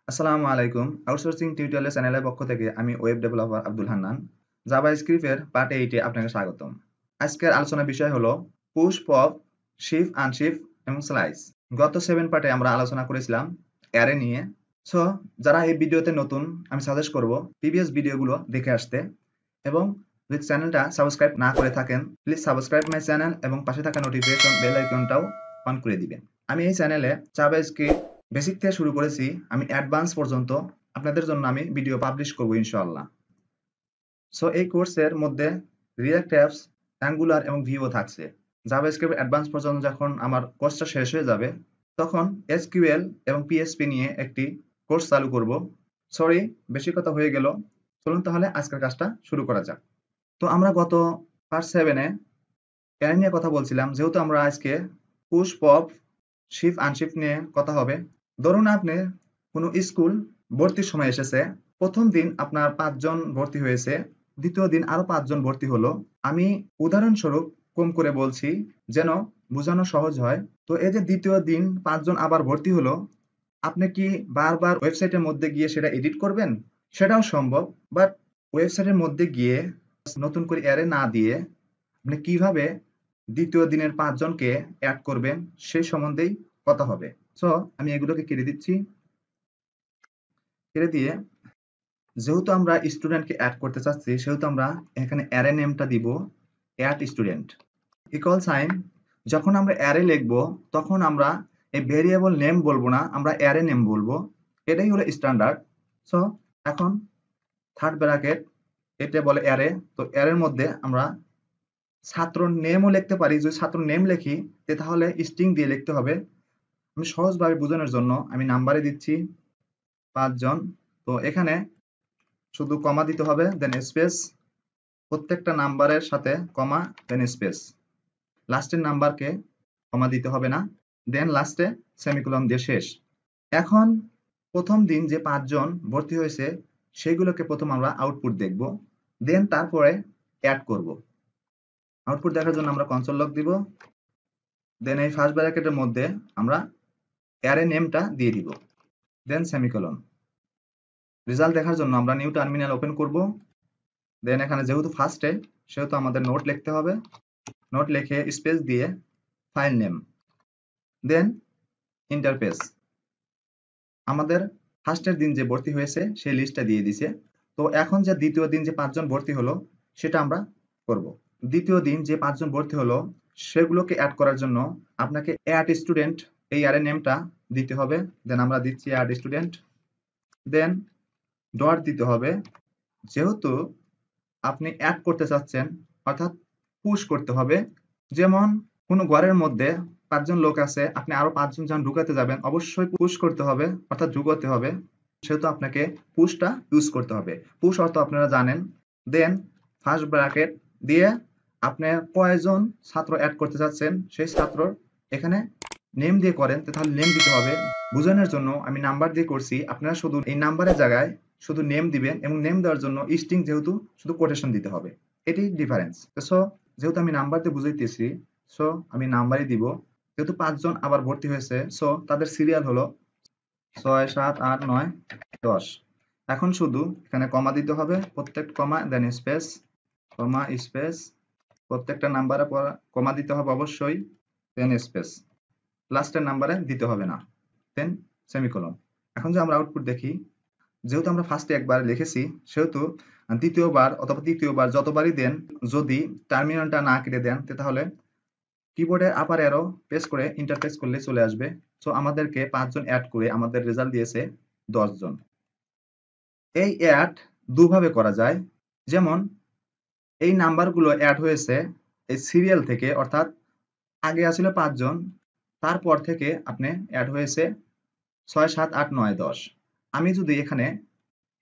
আসসালামু আলাইকুম। Outsourcing tutorial চ্যানেলের পক্ষ থেকে আমি ওয়েব ডেভেলপার আব্দুল হান্নান। জাভাস্ক্রিপ্টের পার্ট 8 এ আপনাকে স্বাগতম। আজকের আলোচনার বিষয় হলো পুশ, পপ, শিফট, আনশিফট এবং স্লাইস। গত 7 পার্টে আমরা আলোচনা করেছিলাম অ্যারে নিয়ে। সো যারা এই ভিডিওতে নতুন, আমি সাজেস্ট করব প্রিভিয়াস ভিডিওগুলো দেখে আসতে এবং যদি চ্যানেলটা সাবস্ক্রাইব না করে থাকেন প্লিজ সাবস্ক্রাইব মাই চ্যানেল এবং পাশে থাকা নোটিফিকেশন বেল আইকনটাও অন করে দিবেন। আমি এই চ্যানেলে জাভাস্ক্রিপ্ট বেসিক থেকে শুরু করেছি, আমি অ্যাডভান্স পর্যন্ত আপনাদের জন্য আমি ভিডিও পাবলিশ করব ইনশাআল্লাহ। সো এই কোর্সের মধ্যে রিঅ্যাক্ট অ্যাপস, অ্যাঙ্গুলার এবং ভিও থাকছে। জাভাস্ক্রিপ্ট অ্যাডভান্স পর্যন্ত যখন আমার কোর্সটা শেষ হয়ে যাবে তখন এসকিউএল এবং পিএসপি নিয়ে একটি কোর্স চালু করব। সরি, বেশি কথা হয়ে গেল। চলুন তাহলে আজকের কাজটা শুরু করা যাক। তো আমরা গত পার্ট 7 এ অ্যারে নিয়ে কথা বলছিলাম, যেহেতু আমরা আজকে পুশ, পপ, শিফট, আনশিফট নিয়ে কথা হবে। ধরুন আপনি কোনো স্কুল ভর্তির সময় এসেছে, প্রথম দিন আপনার 5 জন ভর্তি হয়েছে, দ্বিতীয় দিন আরো 5 জন ভর্তি হলো। আমি উদাহরণস্বরূপ কম করে বলছি যেন বোঝানো সহজ হয়। তো এই যে দ্বিতীয় দিন 5 জন আবার ভর্তি হলো, আপনি কি বারবার ওয়েবসাইটের মধ্যে গিয়ে সেটা এডিট করবেন? সেটাও সম্ভব, বাট ওয়েবসাইটের মধ্যে গিয়ে নতুন করে অ্যারে না দিয়ে আপনি কিভাবে দ্বিতীয় দিনের 5 জনকে অ্যাড করবেন সেই সম্বন্ধেই কথা হবে। সো আমি এগুলোকে কেটে দিচ্ছি। কেটে দিয়ে যেহেতু আমরা স্টুডেন্টকে অ্যাড করতে চাচ্ছি সেহেতু আমরা এখানে অ্যারে নেমটা দিব অ্যাড স্টুডেন্ট ইকুয়াল সাইন। যখন আমরা অ্যারে লিখবো তখন আমরা এই ভেরিয়েবল নেম বলবো না, আমরা অ্যারে নেম বলবো। এটাই হলো স্ট্যান্ডার্ড। সো এখন থার্ড ব্র্যাকেট, এটা বলে অ্যারে। তো অ্যারের মধ্যে আমরা ছাত্র নেমও লিখতে পারি। যদি ছাত্র নেম লিখি তাহলে স্ট্রিং দিয়ে লিখতে হবে। আমি সহজভাবে বোঝানোর জন্য আমি নাম্বারে দিচ্ছি 5 জন। তো এখানে শুধু কমা দিতে হবে, দেন স্পেস, প্রত্যেকটা নাম্বারের সাথে কমা, দেন স্পেস। লাস্টের নাম্বারকে কমা দিতে হবে না, দেন লাস্টে সেমিকোলন দিয়ে শেষ। এখন প্রথম দিন যে 5 জন ভর্তি হয়েছে সেগুলোকে প্রথম আমরা আউটপুট দেখব, দেন তারপরে অ্যাড করব। আউটপুট দেখার জন্য আমরা কনসোল লক দিব, দেন এই ফার্স্ট ব্র্যাকেটের মধ্যে আমরা অ্যারে নেমটা দিয়ে দিব, দেন সেমিকোলন। রেজাল্ট দেখার জন্য আমরা নিউ টার্মিনাল ওপেন করব। দেন এখানে যেহেতু ফার্স্টে সেহেতু আমাদের নোট লিখতে হবে। নোট লিখে স্পেস দিয়ে ফাইল নেম, দেন ইন্টারফেস। আমাদের ফার্স্টের দিন যে ভর্তি হয়েছে সেই লিস্টটা দিয়ে দিছে। তো এখন যে দ্বিতীয় দিন যে 5 জন ভর্তি হলো সেটা আমরা করব। দ্বিতীয় দিন যে 5 জন ভর্তি হলো সেগুলোকে অ্যাড করার জন্য আপনাকে অ্যাড স্টুডেন্ট এই অ্যারে নেমটা দিতে হবে। দেন আমরা দিচ্ছি অ্যাড স্টুডেন্ট, দেন ডট দিতে হবে। যেহেতু আপনি অ্যাড করতে চাচ্ছেন অর্থাৎ পুশ করতে হবে, যেমন কোনো ঘরের মধ্যে 5 জন লোক আছে, আপনি আরো 5 জন যখন ঢুকাতে যাবেন অবশ্যই পুশ করতে হবে অর্থাৎ ঢুকাতে হবে, সেহেতু আপনাকে পুশটা ইউজ করতে হবে। পুশ অর্থ আপনারা জানেন। দেন ফার্স্ট ব্র্যাকেট দিয়ে আপনি কয়জন ছাত্র অ্যাড করতে চাচ্ছেন সেই ছাত্র এখানে নেম দিয়ে করেন তাহলে নেম দিতে হবে। বোঝানোর জন্য আমি নাম্বার দিয়ে করছি, আপনারা শুধু এই নাম্বারের জায়গায় শুধু নেম দিবেন এবং নেম দেওয়ার জন্য স্ট্রিং যেহেতু শুধু কোটেশন দিতে হবে, এটাই ডিফারেন্স। সো যেহেতু আমি নাম্বার দিয়ে বুঝাইতেছি সো আমি নাম্বারই দিব। যেহেতু 5 জন আবার ভর্তি হয়েছে সো তাদের সিরিয়াল হলো 6 7 8 9 10। এখন শুধু এখানে কমা দিতে হবে, প্রত্যেক কমা, দেন স্পেস, কমা, স্পেস, প্রত্যেকটা নাম্বারে কমা দিতে হবে অবশ্যই, দেন স্পেস, লাস্টের নাম্বারে দিতে হবে না, দেন সেমিকোলন। এখন যে আমরা আউটপুট দেখি, যেহেতু আমরা ফার্স্টে একবার লিখেছি সেহেতু দ্বিতীয়বার অথবা তৃতীয়বার যতবারই দেন যদি টার্মিনালটা না কেটে দেন তাহলে কিবোর্ডে আপার অ্যারো প্রেস করে ইন্টারফেস করলে চলে আসবে। সো আমাদেরকে 5 জন অ্যাড করে আমাদের রেজাল্ট দিয়েছে 10 জন। এই অ্যাড দুভাবে করা যায়, যেমন এই নাম্বারগুলো অ্যাড হয়েছে এই সিরিয়াল থেকে, অর্থাৎ আগে আছিল 5 জন, তারপর থেকে আপনি অ্যাড হয়েছে 6 7 8 9 10। আমি যদি এখানে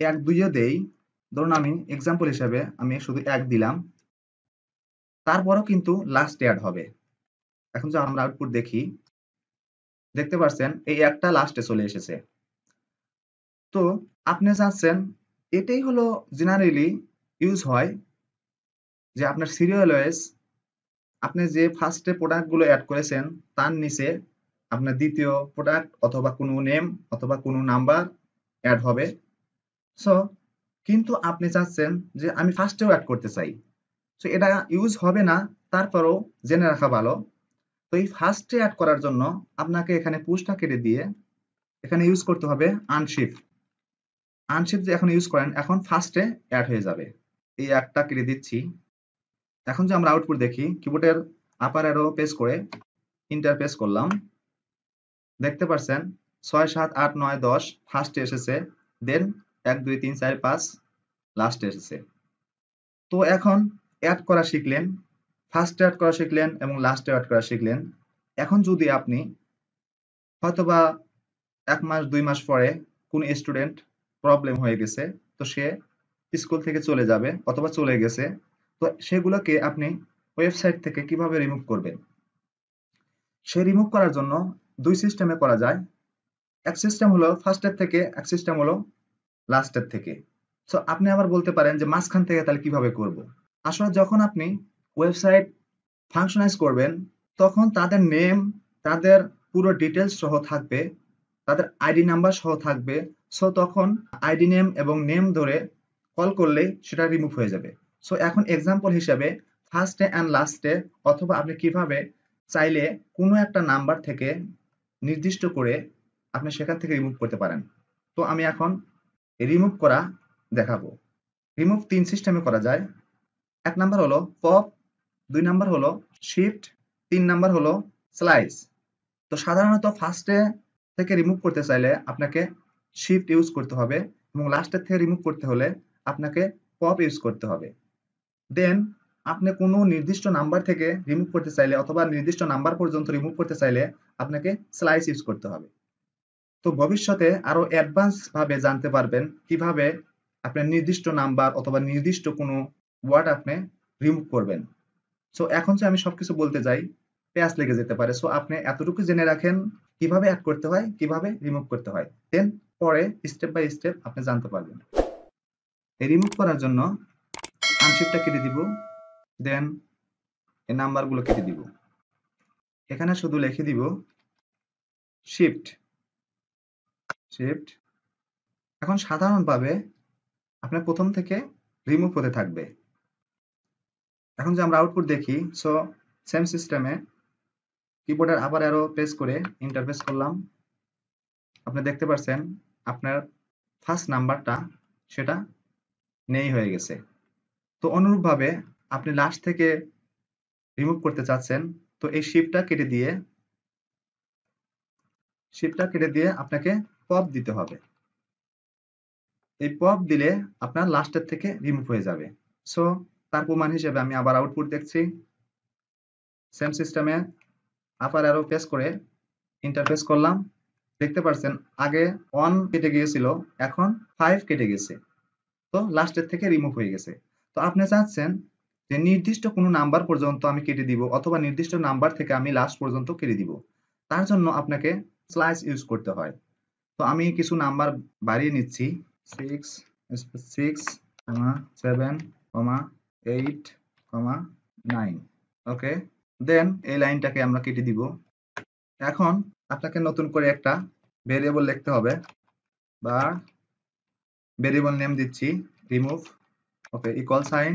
1 2 দেই, ধরুন আমি এক্সাম্পল হিসেবে আমি শুধু 1 দিলাম, তারপরও কিন্তু লাস্ট অ্যাড হবে। এখন যে আমরা আউটপুট দেখি, দেখতে পাচ্ছেন এই একটা লাস্টে চলে এসেছে। তো আপনি চাচ্ছেন, এটাই হলো জেনারেলি ইউজ হয় যে আপনার সিরিয়াল ওয়াইজ আপনি যে ফার্স্টে প্রোডাক্ট গুলো অ্যাড করেছেন তার নিচে আপনার দ্বিতীয় প্রোডাক্ট অথবা কোনো নেম অথবা কোনো নাম্বার অ্যাড হবে। সো কিন্তু আপনি চাচ্ছেন যে আমি ফার্স্টেও অ্যাড করতে চাই, সো এটা ইউজ হবে না, তারপরও জেনে রাখা ভালো। তো এই ফার্স্টে অ্যাড করার জন্য আপনাকে এখানে পুশটা কেটে দিয়ে এখানে ইউজ করতে হবে আনশিফট। আনশিফট যে এখন ইউজ করেন, এখন ফার্স্টে অ্যাড হয়ে যাবে। এই একটা কেটে দিচ্ছি। এখন যে আমরা আউটপুট দেখি, কিবোর্ডের আপার অ্যারো প্রেস করে ইন্টার প্রেস করলাম, দেখতে পাচ্ছেন 6 7 8 9 10 ফার্স্টে এসেছে, দেন 1 2 3 4 5 লাস্টে এসেছে। তো এখন অ্যাড করা শিখলেন, ফার্স্টে অ্যাড করা শিখলেন এবং লাস্টে অ্যাড করা শিখলেন। এখন যদি আপনি হয়তোবা 1 মাস 2 মাস পরে কোন স্টুডেন্ট প্রবলেম হয়ে গেছে, তো সে স্কুল থেকে চলে যাবে অথবা চলে গেছে, তো সেগুলোকে আপনি ওয়েবসাইট থেকে কিভাবে রিমুভ করবেন? সে রিমুভ করার জন্য দুই সিস্টেমে করা যায়। এক সিস্টেম হলো ফার্স্টের থেকে, এক সিস্টেম হলো লাস্টের থেকে। সো আপনি আবার বলতে পারেন যে মাঝখান থেকে তাহলে কিভাবে করব? আসলে যখন আপনি ওয়েবসাইট ফাংশনাইজ করবেন, তখন তাদের নেম, তাদের পুরো ডিটেলস সহ থাকবে, তাদের আইডি নাম্বার সহ থাকবে। সো তখন আইডি নেম এবং নেম ধরে কল করলেই সেটা রিমুভ হয়ে যাবে। সো এখন এক্সাম্পল হিসেবে ফার্স্টে অ্যান্ড লাস্টে, অথবা আপনি কিভাবে চাইলে কোনো একটা নাম্বার থেকে নির্দিষ্ট করে আপনি সেখান থেকে রিমুভ করতে পারেন। তো আমি এখন রিমুভ করা দেখাবো। রিমুভ 3 সিস্টেমে করা যায়। 1 নাম্বার হলো পপ, 2 নাম্বার হলো শিফট, 3 নাম্বার হলো স্লাইস। তো সাধারণত ফার্স্টে থেকে রিমুভ করতে চাইলে আপনাকে শিফট ইউজ করতে হবে এবং লাস্টের থেকে রিমুভ করতে হলে আপনাকে পপ ইউজ করতে হবে। দেন আপনি কোনো নির্দিষ্ট নাম্বার থেকে রিমুভ করতে চাইলে অথবা নির্দিষ্ট নাম্বার পর্যন্ত রিমুভ করতে চাইলে আপনাকে স্লাইস ইউজ করতে হবে। তো ভবিষ্যতে আরো অ্যাডভান্স ভাবে জানতে পারবেন কিভাবে আপনার নির্দিষ্ট নাম্বার অথবা নির্দিষ্ট কোনো ওয়ার্ড আপনি রিমুভ করবেন। সো এখন যে আমি সবকিছু বলতে যাই, পেঁয়াজ লেগে যেতে পারে। সো আপনি এতটুকু জেনে রাখেন কিভাবে অ্যাড করতে হয়, কিভাবে রিমুভ করতে হয়, দেন পরে স্টেপ বাই স্টেপ আপনি জানতে পারবেন। এই রিমুভ করার জন্য আনশিফটটা কেটে দিব, দেন এই নাম্বারগুলো কেটে দিব। এখানে শুধু লিখে দিব শিফট শিফট। এখন সাধারণভাবে আপনার প্রথম থেকে রিমুভ হতে থাকবে। এখন যে আমরা আউটপুট দেখি, সো সেম সিস্টেমে কিবোর্ডের আবার অ্যারো প্রেস করে ইন্টারপ্রেস করলাম, আপনি দেখতে পাচ্ছেন আপনার ফার্স্ট নাম্বারটা সেটা নেই হয়ে গেছে। তো অনুরূপভাবে আপনি লাস্ট থেকে রিমুভ করতে চাচ্ছেন, তো এই শিফটটা কেটে দিয়ে আপনাকে পপ দিতে হবে। এই পপ দিলে আপনার লাস্টের থেকে রিমুভ হয়ে যাবে। সো তার প্রমাণ হিসেবে আমি আবার আউটপুট দেখছি, সেম সিস্টেমে আপার অ্যারো প্রেস করে ইন্টারপ্রেস করলাম, দেখতে পাচ্ছেন আগে 1 কেটে গিয়েছিল, এখন 5 কেটে গেছে, তো লাস্টের থেকে রিমুভ হয়ে গেছে। তো আপনি চাচ্ছেন যে নির্দিষ্ট কোনো নাম্বার পর্যন্ত আমি কেটে দিব অথবা নির্দিষ্ট নাম্বার থেকে আমি লাস্ট পর্যন্ত কেটে দিব, তার জন্য আপনাকে স্লাইস ইউজ করতে হয়। তো আমি কিছু নাম্বার বাড়িয়ে নিচ্ছি, 6 6 7 8 9। ওকে, দেন এই লাইনটাকে আমরা কেটে দিব। এখন আপনাকে নতুন করে একটা ভেরিয়েবল লিখতে হবে, বা ভেরিয়েবল নেম দিচ্ছি রিমুভ, ওকে, ইকুয়াল সাইন,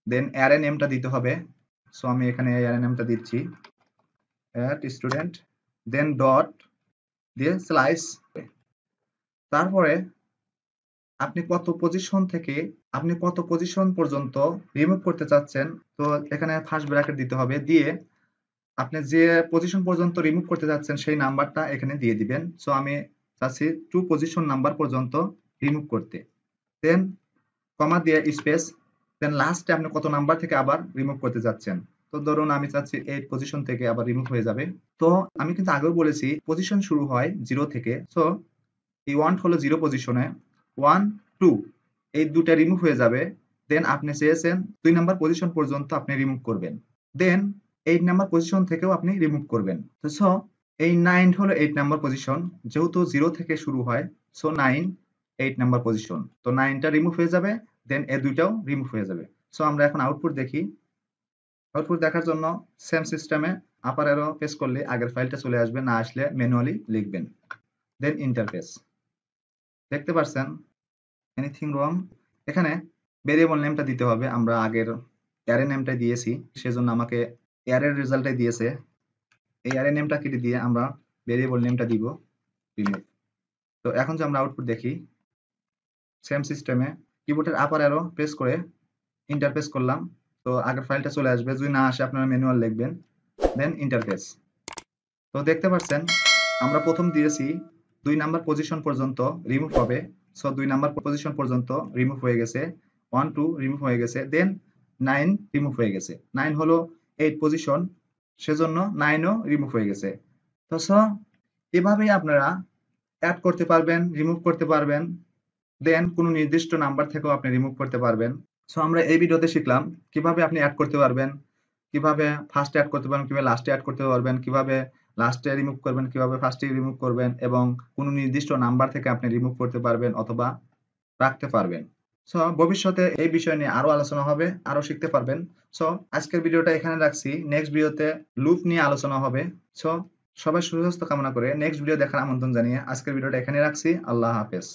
দেন অ্যারে নেমটা দিতে হবে। সো আমি এখানে অ্যারে নেমটা দিচ্ছি অ্যাট স্টুডেন্ট, দেন ডট দিয়ে স্লাইস। তারপরে আপনি কত পজিশন পর্যন্ত রিমুভ করতে চাচ্ছেন, তো এখানে ফার্স্ট ব্র্যাকেট দিতে হবে, দিয়ে আপনি যে পজিশন পর্যন্ত রিমুভ করতে চাচ্ছেন সেই নাম্বারটা এখানে দিয়ে দিবেন। সো আমি চাচ্ছি 2 পজিশন নাম্বার পর্যন্ত রিমুভ করতে, দেন কমা দিয়ে স্পেস, দেন লাস্টে আপনি কত নাম্বার থেকে আবার রিমুভ করতে যাচ্ছেন। তো ধরুন আমি চাচ্ছি 8 পজিশন থেকে আবার রিমুভ হয়ে যাবে। তো আমি কিন্তু আগেও বলেছি পজিশন শুরু হয় 0 থেকে। সো এই 1 হলো 0 পজিশনে, 1 2 এই দুটা রিমুভ হয়ে যাবে। দেন আপনি চেয়েছেন 2 নাম্বার পজিশন পর্যন্ত আপনি রিমুভ করবেন, দেন 8 নাম্বার পজিশন থেকেও আপনি রিমুভ করবেন। তো সো এই 9 হলো 8 নাম্বার পজিশন, যেহেতু 0 থেকে শুরু হয়, সো 9 8 নাম্বার পজিশন, তো 9টা রিমুভ হয়ে যাবে, দেন এই দুইটাও রিমুভ হয়ে যাবে। সো আমরা এখন আউটপুট দেখি। আউটপুট দেখার জন্য সেম সিস্টেমে আপার অ্যারো প্রেস করলে আগের ফাইলটা চলে আসবে, না আসলে ম্যানুয়ালি লিখবেন, দেন ইন্টারফেস। দেখতে পাচ্ছেন এনিথিং রং। এখানে ভেরিয়েবল নেমটা দিতে হবে, আমরা আগের অ্যারে নেমটাই দিয়েছি, সেজন্য আমাকে অ্যারের রেজাল্টটাই দিয়েছে। এই অ্যারে নেমটা কেটে দিয়ে আমরা ভেরিয়েবল নেমটা দিব রিমুভ। তো এখন যে আমরা আউটপুট দেখি, সেম সিস্টেমে কিবোর্ডের আপার অ্যারো প্রেস করে ইন্টারফেস করলাম, তো আগের ফাইলটা চলে আসবে। যদি না আসে আপনারা ম্যানুয়াল লিখবেন, দেন ইন্টারফেস। তো দেখতে পাচ্ছেন আমরা প্রথম দিয়েছি 2 নাম্বার পজিশন পর্যন্ত রিমুভ হবে। সো 2 নাম্বার পজিশন পর্যন্ত রিমুভ হয়ে গেছে, 1 2 রিমুভ হয়ে গেছে, দেন 9 রিমুভ হয়ে গেছে। 9 হলো 8 পজিশন, সেজন্য 9 ও রিমুভ হয়ে গেছে। তো সো এভাবেই আপনারা অ্যাড করতে পারবেন, রিমুভ করতে পারবেন, দেন কোনো নির্দিষ্ট নাম্বার থেকেও আপনি রিমুভ করতে পারবেন। সো আমরা এই ভিডিওতে শিখলাম কিভাবে আপনি অ্যাড করতে পারবেন, কিভাবে ফার্স্টে অ্যাড করতে পারবেন, কিভাবে লাস্টে অ্যাড করতে পারবেন, কিভাবে লাস্টে রিমুভ করবেন, কিভাবে ফার্স্টে রিমুভ করবেন, এবং কোনো নির্দিষ্ট নাম্বার থেকে আপনি রিমুভ করতে পারবেন অথবা রাখতে পারবেন। সো ভবিষ্যতে এই বিষয় নিয়ে আরো আলোচনা হবে, আরো শিখতে পারবেন। সো আজকের ভিডিওটা এখানে রাখছি, নেক্সট ভিডিওতে লুপ নিয়ে আলোচনা হবে। সো সবাই সুস্বাস্থ্য কামনা করে নেক্সট ভিডিও দেখার আমন্ত্রণ জানিয়ে আজকের ভিডিওটা এখানে রাখছি। আল্লাহ হাফেজ।